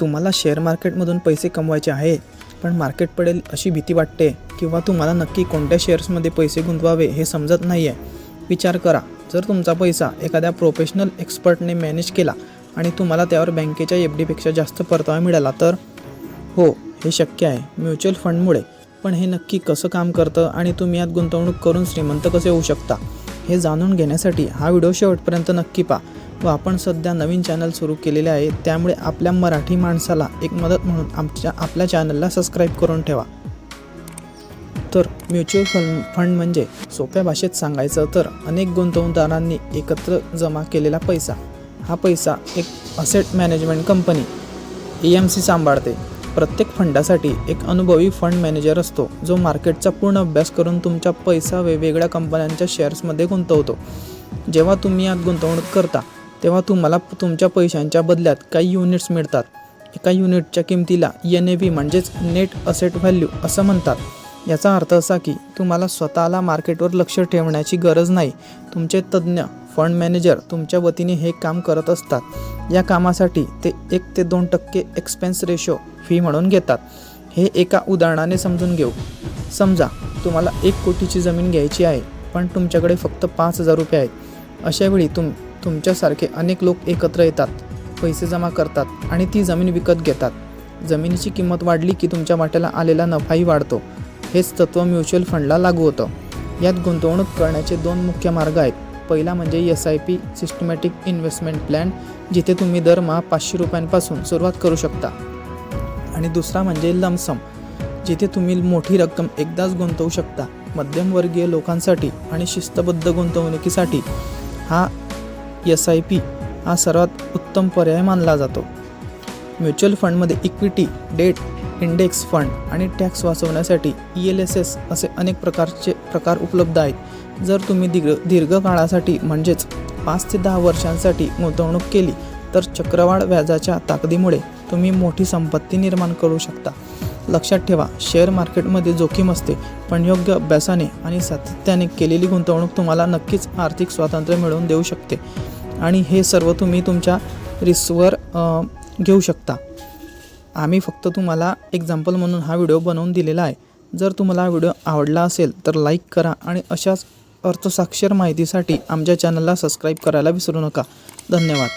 तुम्हाला शेअर मार्केटमधून पैसे कमवायचे आहे, पण मार्केट पडेल अशी भीती वाटते किंवा तुम्हाला नक्की कोणत्या शेअर्समध्ये पैसे गुंतवावे हे समजत नाही आहे. विचार करा, जर तुमचा पैसा एखाद्या प्रोफेशनल एक्सपर्टने मॅनेज केला आणि तुम्हाला त्यावर बँकेच्या FDपेक्षा जास्त परतावा मिळाला तर? हो, हे शक्य आहे म्युच्युअल फंडमुळे. पण हे नक्की कसं काम करतं आणि तुम्ही यात गुंतवणूक करून श्रीमंत कसे होऊ शकता हे जाणून घेण्यासाठी हा व्हिडिओ शेवटपर्यंत नक्की पहा. व आपण सध्या नवीन चॅनल सुरू केलेले आहे, त्यामुळे आपल्या मराठी माणसाला एक मदत म्हणून आपल्या चॅनलला सबस्क्राईब करून ठेवा. तर म्युच्युअल फंड म्हणजे सोप्या भाषेत सांगायचं तर अनेक गुंतवणूकदारांनी एकत्र जमा केलेला पैसा. हा पैसा एक असेट मॅनेजमेंट कंपनी AMC सांभाळते. प्रत्येक फंडासाठी एक अनुभवी फंड मॅनेजर असतो, जो मार्केटचा पूर्ण अभ्यास करून तुमचा पैसा वेगवेगळ्या कंपन्यांच्या शेअर्समध्ये गुंतवतो. जेव्हा तुम्ही यात गुंतवणूक करता तेव्हा तुम्हाला तुमच्या पैशांच्या बदल्यात काही युनिट्स मिळतात. एका युनिटच्या किमतीला NAV म्हणजेच नेट असेट व्हॅल्यू असं म्हणतात. याचा अर्थ असा की तुम्हाला स्वतःला मार्केटवर लक्ष ठेवण्याची गरज नाही. तुमचे तज्ज्ञ फंड मॅनेजर तुमच्या वतीने हे काम करत असतात. या कामासाठी ते 1 ते 2% एक्सपेन्स रेशो फी म्हणून घेतात. हे एका उदाहरणाने समजून घेऊ. समजा तुम्हाला 1 कोटीची जमीन घ्यायची आहे, पण तुमच्याकडे फक्त 5,000 रुपये आहेत. अशावेळी तुमच्यासारखे अनेक लोक एकत्र येतात, पैसे जमा करतात आणि ती जमीन विकत घेतात. जमिनीची किंमत वाढली की तुमच्या वाट्याला आलेला नफाही वाढतो. हेच तत्त्व म्युच्युअल फंडला लागू होतं. यात गुंतवणूक करण्याचे 2 मुख्य मार्ग आहेत. पहिला म्हणजे SIP सिस्टमॅटिक इन्व्हेस्टमेंट प्लॅन, जिथे तुम्ही दरमहा 500 रुपयांपासून सुरुवात करू शकता. आणि दुसरा म्हणजे लमसम, जिथे तुम्ही मोठी रक्कम एकदाच गुंतवू शकता. मध्यमवर्गीय लोकांसाठी आणि शिस्तबद्ध गुंतवणुकीसाठी हा SIP हा सर्वात उत्तम पर्याय मानला जातो. म्युच्युअल फंडमध्ये इक्विटी, डेट, इंडेक्स फंड आणि टॅक्स वाचवण्यासाठी ELSS असे अनेक प्रकार उपलब्ध आहेत. जर तुम्ही दीर्घ काळासाठी म्हणजेच 5 ते 10 वर्षांसाठी गुंतवणूक केली तर चक्रवाढ व्याजाच्या ताकदीमुळे तुम्ही मोठी संपत्ती निर्माण करू शकता. लक्षात ठेवा, शेअर मार्केटमध्ये जोखीम असते, पण योग्य अभ्यासाने आणि सातत्याने केलेली गुंतवणूक तुम्हाला नक्कीच आर्थिक स्वातंत्र्य मिळवून देऊ शकते. आणि हे सर्व तुम्ही तुमच्या रिस्कवर घेऊ शकता. आम्ही फक्त तुम्हाला एक्झाम्पल म्हणून हा व्हिडिओ बनवून दिलेला आहे. जर तुम्हाला हा व्हिडिओ आवडला असेल तर लाईक करा आणि अशाच अर्थसाक्षर माहितीसाठी आमच्या चॅनलला सबस्क्राईब करायला विसरू नका. धन्यवाद.